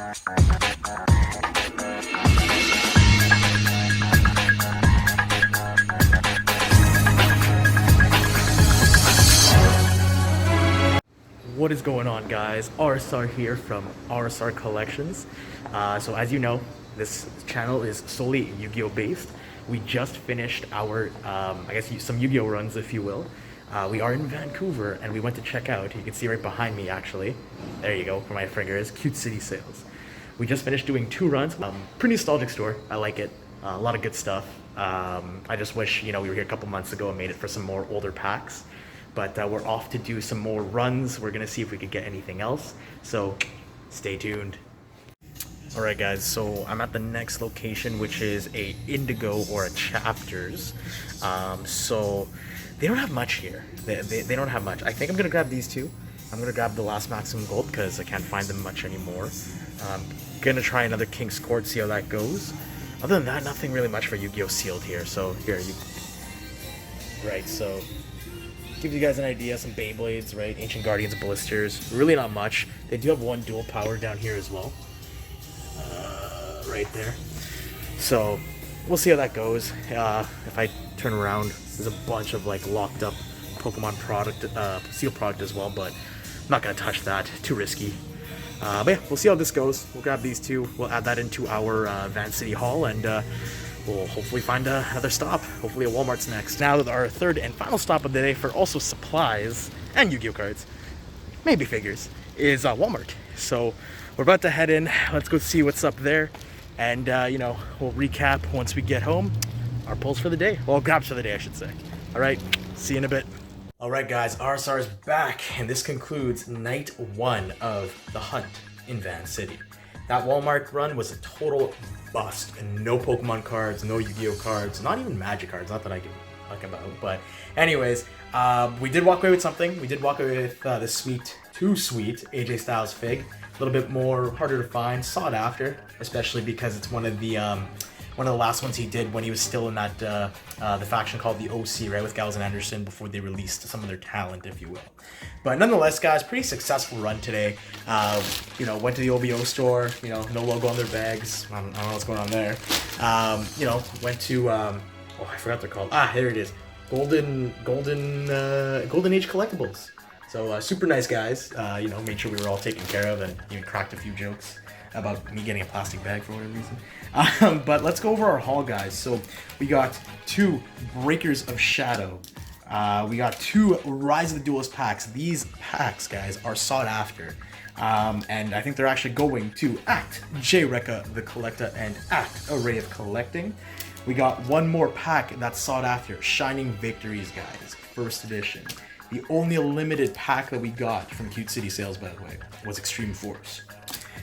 What is going on, guys? RSR here from RSR Collections. So as you know, this channel is solely Yu-Gi-Oh based. We just finished our, I guess some Yu-Gi-Oh runs, if you will. We are in Vancouver and we went to check out, you can see right behind me actually, there you go, where my finger is, Cute City Sales. We just finished doing 2 runs. Pretty nostalgic store, I like it. A lot of good stuff. I just wish, we were here a couple months ago and made it for some more older packs. But we're off to do some more runs. We're gonna see if we could get anything else. So stay tuned. All right, guys, so I'm at the next location, which is a Indigo or a Chapters. So they don't have much here. They don't have much. I think I'm gonna grab these two. I'm gonna grab the last Maximum Gold because I can't find them much anymore. Gonna try another King's Court, see how that goes. Other than that, nothing really much for Yu-Gi-Oh! Sealed here. So here, right, so give you guys an idea, some Beyblades, right? Ancient Guardians, Blisters, really not much. They do have one dual power down here as well. Right there. So, we'll see how that goes. If I turn around, there's a bunch of like locked up Pokemon product, sealed product as well, but I'm not gonna touch that, too risky. But yeah, we'll see how this goes. We'll grab these two, we'll add that into our Van City haul, and we'll hopefully find another stop. Hopefully a Walmart's next. Now our third and final stop of the day for also supplies and Yu-Gi-Oh cards, maybe figures, is Walmart. So we're about to head in. Let's go see what's up there. And, we'll recap once we get home our pulls for the day. Well, grabs for the day, I should say. All right, see you in a bit. All right, guys, RSR is back. And this concludes night 1 of the hunt in Van City. That Walmart run was a total bust, and no Pokemon cards, no Yu-Gi-Oh cards, not even Magic cards, not that I can talk about. But anyways, we did walk away with something. We did walk away with this too sweet AJ Styles fig. A little bit more harder to find, sought after, especially because it's one of the last ones he did when he was still in that the faction called the OC, right, with Gallows and Anderson, before they released some of their talent, if you will. But nonetheless, guys, pretty successful run today. Went to the OBO store, no logo on their bags. I don't know what's going on there. Went to oh, I forgot they're called. Here it is. Golden Age Collectibles. So super nice guys. Made sure we were all taken care of, and even cracked a few jokes about me getting a plastic bag for whatever reason. But let's go over our haul, guys. So we got 2 Breakers of Shadow. We got 2 Rise of the Duelist packs. These packs, guys, are sought after. And I think they're actually going to at J Rekka the Collector and at Array of Collecting. We got one more pack that's sought after. Shining Victories, guys. First edition. The only limited pack that we got from Cute City Sales, by the way, was Extreme Force.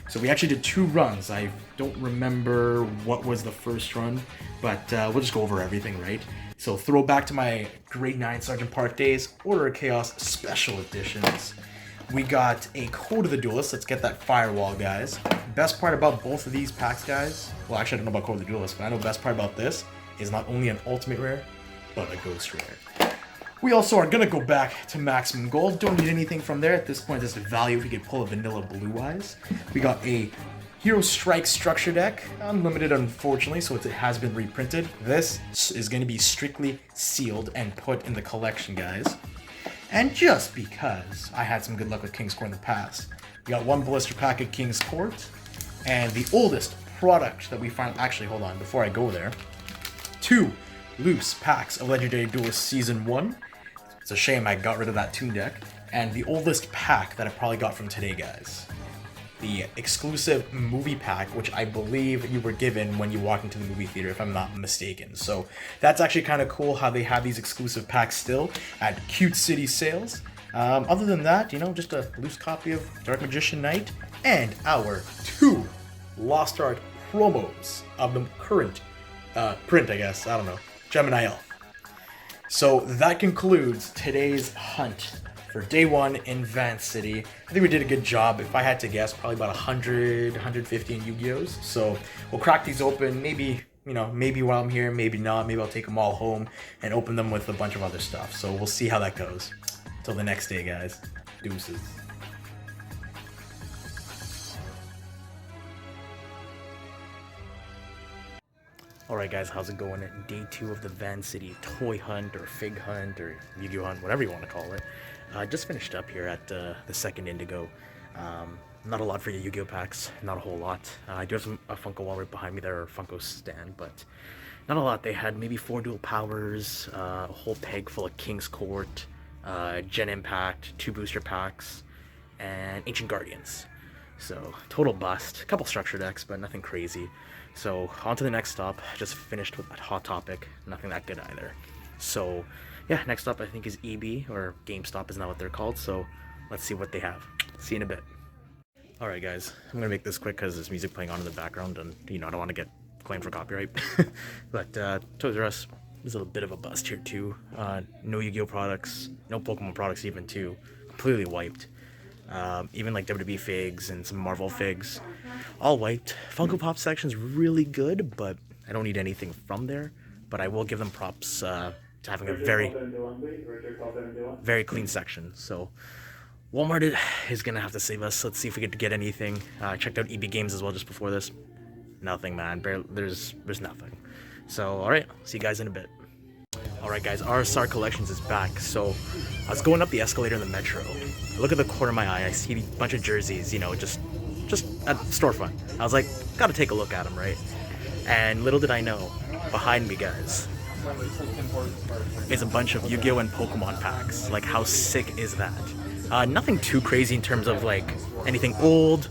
So we actually did 2 runs. I don't remember what was the first run, but we'll just go over everything, right? So throwback to my grade 9 Sergeant Park days, Order of Chaos Special Editions. We got a Code of the Duelist. Let's get that Firewall, guys. Best part about both of these packs, guys, well, actually I don't know about Code of the Duelist, but I know the best part about this is not only an Ultimate Rare, but a Ghost Rare. We also are going to go back to Maximum Gold. Don't need anything from there. At this point, there's a value if we could pull a Vanilla Blue Eyes. We got a Hero Strike Structure Deck. Unlimited, unfortunately, so it has been reprinted. This is going to be strictly sealed and put in the collection, guys. And just because I had some good luck with King's Court in the past, we got 1 Blister Pack of King's Court. And the oldest product that we find... Actually, hold on. Before I go there. 2 loose packs of Legendary Duelist Season 1. It's a shame I got rid of that Toon deck. And the oldest pack that I probably got from today, guys. The exclusive movie pack, which I believe you were given when you walked into the movie theater, if I'm not mistaken. So that's actually kind of cool how they have these exclusive packs still at Cute City Sales. Other than that, just a loose copy of Dark Magician Knight and our 2 Lost Art promos of the current print, I guess. I don't know. Gemini Elf. So that concludes today's hunt for day 1 in Van City. I think we did a good job. If I had to guess, probably about 100, 150 in Yu-Gi-Ohs. So we'll crack these open. Maybe, maybe while I'm here, maybe not. Maybe I'll take them all home and open them with a bunch of other stuff. So we'll see how that goes. Till the next day, guys. Deuces. Alright guys, how's it going? Day 2 of the Van City Toy Hunt or Fig Hunt or Yu-Gi-Oh Hunt, whatever you want to call it. Just finished up here at the second Indigo. Not a lot for Yu-Gi-Oh packs, not a whole lot. I do have a Funko wall right behind me there, or Funko stand, but not a lot. They had maybe 4 dual powers, a whole peg full of King's Court, Gen Impact, 2 booster packs, and Ancient Guardians. So, total bust. A couple structure decks, but nothing crazy. So, on to the next stop. Just finished with that Hot Topic. Nothing that good either. So, yeah, next stop I think is EB, or GameStop is not what they're called. So, let's see what they have. See you in a bit. Alright guys, I'm gonna make this quick because there's music playing on in the background and, I don't want to get claimed for copyright. But, ToysRUs is a bit of a bust here too. No Yu-Gi-Oh products, no Pokemon products even too. Completely wiped. Even like WWE figs and some Marvel figs, all wiped. Funko Pop section's really good, but I don't need anything from there. But I will give them props to having a very clean section. So Walmart is gonna have to save us. Let's see if we get to get anything. I checked out EB Games as well just before this. Nothing, man. There's nothing. So all right, see you guys in a bit. Alright guys, RSR Collections is back. So I was going up the escalator in the Metro. I look at the corner of my eye, I see a bunch of jerseys, just at the storefront. I was like, gotta take a look at them, right? And little did I know, behind me guys, is a bunch of Yu-Gi-Oh and Pokemon packs. Like, how sick is that? Nothing too crazy in terms of like anything old.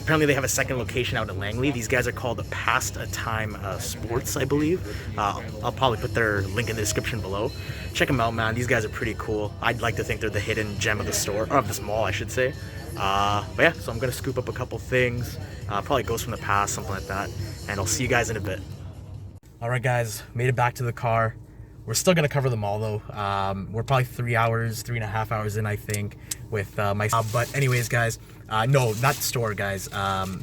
Apparently they have a second location out in Langley. These guys are called Pastime Sports, I believe. I'll probably put their link in the description below. Check them out, man. These guys are pretty cool. I'd like to think they're the hidden gem of the store, or of this mall, I should say. But yeah, so I'm gonna scoop up a couple things. Probably Ghost from the Past, something like that. And I'll see you guys in a bit. Alright guys, made it back to the car. We're still gonna cover them all though. We're probably 3.5 hours in, I think, with my. But anyways, guys, no, not store, guys.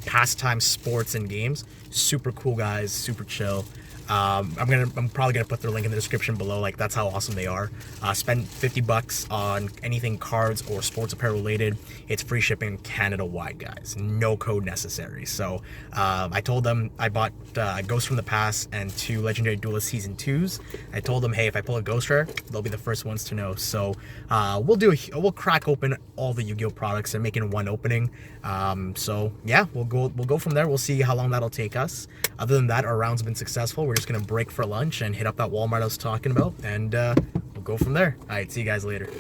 Pastime Sports and Games, super cool guys, super chill. I'm probably gonna put their link in the description below. Like, that's how awesome they are. Spend $50 on anything cards or sports apparel related. It's free shipping Canada wide, guys. No code necessary. So I told them I bought Ghost from the Past and 2 Legendary Duelist Season 2s. I told them, hey, if I pull a Ghost Rare, they'll be the first ones to know. So we'll crack open all the Yu-Gi-Oh products and make it in one opening. So yeah, we'll go from there. We'll see how long that'll take us. Other than that, our rounds have been successful. We're just gonna break for lunch and hit up that Walmart I was talking about, and we'll go from there. All right, see you guys later.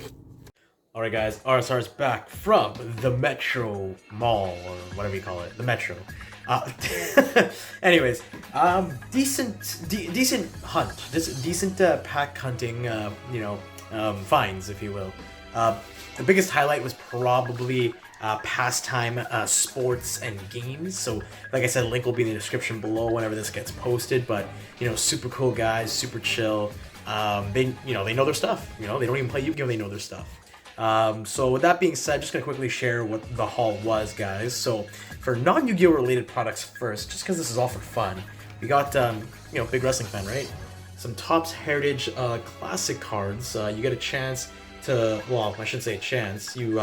All right, guys, RSR is back from the Metro Mall, or whatever you call it, the Metro. Anyways, decent hunt, decent pack hunting, finds, if you will. The biggest highlight was probably Pastime Sports and Games. So like I said, link will be in the description below whenever this gets posted. But super cool guys, super chill. They know their stuff. They don't even play Yu-Gi-Oh, they know their stuff. So with that being said, just gonna quickly share what the haul was, guys. So for non-Yu-Gi-Oh related products first, just because this is all for fun, we got big wrestling fan, right? Some Topps Heritage Classic cards. You get a chance to, well, I shouldn't say a chance. You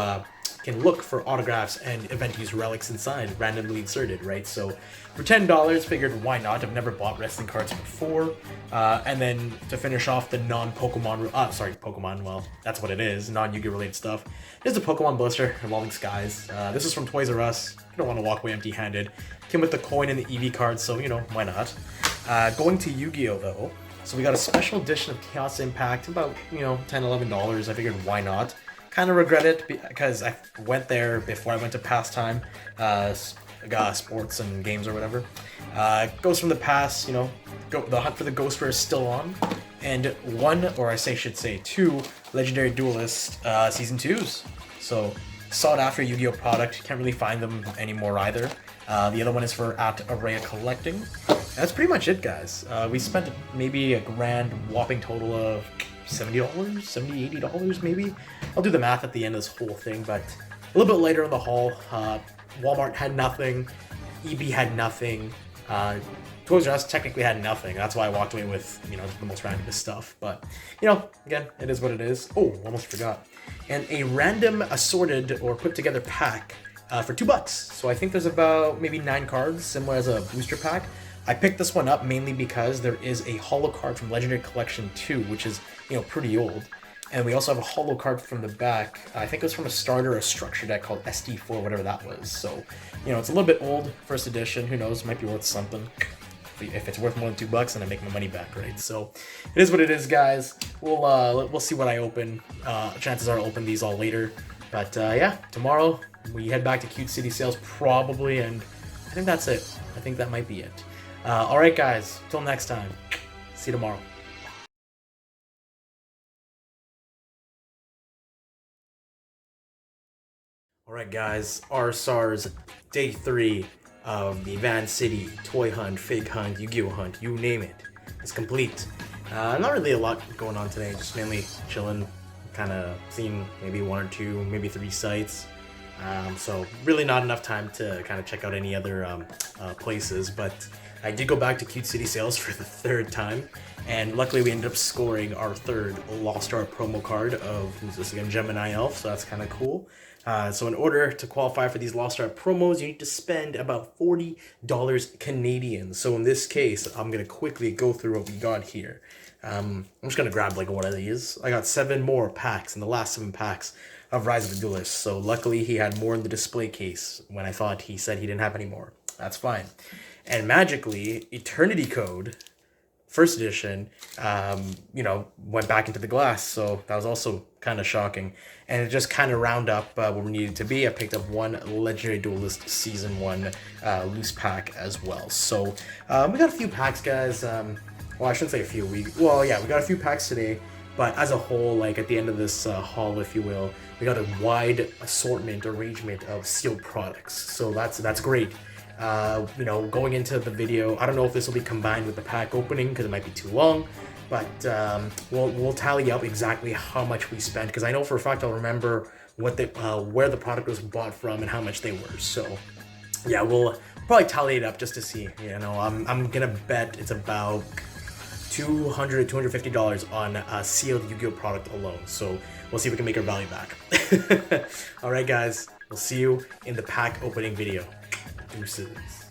can look for autographs and event-use relics inside, randomly inserted, right? So for $10, figured why not? I've never bought wrestling cards before. And then to finish off the non-Pokemon, Pokemon, well, that's what it is, non-Yu-Gi-Oh related stuff. Here's a Pokemon blister, Evolving Skies. This is from ToysRUs. You don't want to walk away empty-handed. Came with the coin and the EV card, so, why not? Going to Yu-Gi-Oh though. So we got a special edition of Chaos Impact, about, $10, $11. I figured why not? Kind of regret it because I went there before I went to Pastime Sports and Games or whatever. Ghost from the Past, the hunt for the Ghost Rare is still on. And 2 Legendary Duelist Season 2s. So sought after Yu-Gi-Oh product, can't really find them anymore either. The other one is for at Array Collecting. That's pretty much it, guys. We spent maybe a grand whopping total of $70, $80 maybe. I'll do the math at the end of this whole thing, but a little bit later in the haul, Walmart had nothing, EB had nothing, ToysRUs technically had nothing. That's why I walked away with, the most randomest stuff. But, again, it is what it is. Oh, almost forgot. And a random assorted or put together pack for $2. So I think there's about maybe 9 cards, similar as a booster pack. I picked this one up mainly because there is a holo card from Legendary Collection 2, which is, pretty old. And we also have a holo card from the back. I think it was from a starter or a structure deck called SD4, whatever that was. So, it's a little bit old, first edition. Who knows? Might be worth something. If it's worth more than $2, then I make my money back, right? So, it is what it is, guys. We'll see what I open. Chances are I'll open these all later. But yeah, tomorrow we head back to Cute City Sales probably, and I think that's it. I think that might be it. All right, guys. Till next time. See you tomorrow. Alright guys, RSR's day 3 of the Van City Toy Hunt, Fake Hunt, Yu-Gi-Oh! Hunt, you name it, is complete. Not really a lot going on today, just mainly chilling, kind of seeing maybe 1 or 2, maybe 3 sites. So really not enough time to kind of check out any other places, but I did go back to Cute City Sales for the 3rd time, and luckily we ended up scoring our 3rd Lost Art promo card of, who's this again, Gemini Elf, so that's kind of cool. So in order to qualify for these Lost Art promos, you need to spend about $40 Canadian. So in this case, I'm going to quickly go through what we got here. I'm just going to grab like one of these. I got 7 more packs in the last 7 packs of Rise of the Duelist. So luckily he had more in the display case when I thought he said he didn't have any more. That's fine. And magically, Eternity Code, 1st edition, went back into the glass. So that was also kind of shocking. And it just kind of round up where we needed to be. I picked up 1 Legendary Duelist Season 1 loose pack as well. So we got a few packs, guys. Well, I shouldn't say a few. We got a few packs today. But as a whole, like at the end of this haul, if you will, we got a wide assortment, arrangement of sealed products. So that's great. Going into the video, I don't know if this will be combined with the pack opening because it might be too long, but we'll tally up exactly how much we spent, because I know for a fact I'll remember what where the product was bought from and how much they were. So yeah, we'll probably tally it up just to see. I'm gonna bet it's about $200, $250 on a sealed Yu-Gi-Oh! Product alone. So we'll see if we can make our value back. All right, guys, we'll see you in the pack opening video. Deuces.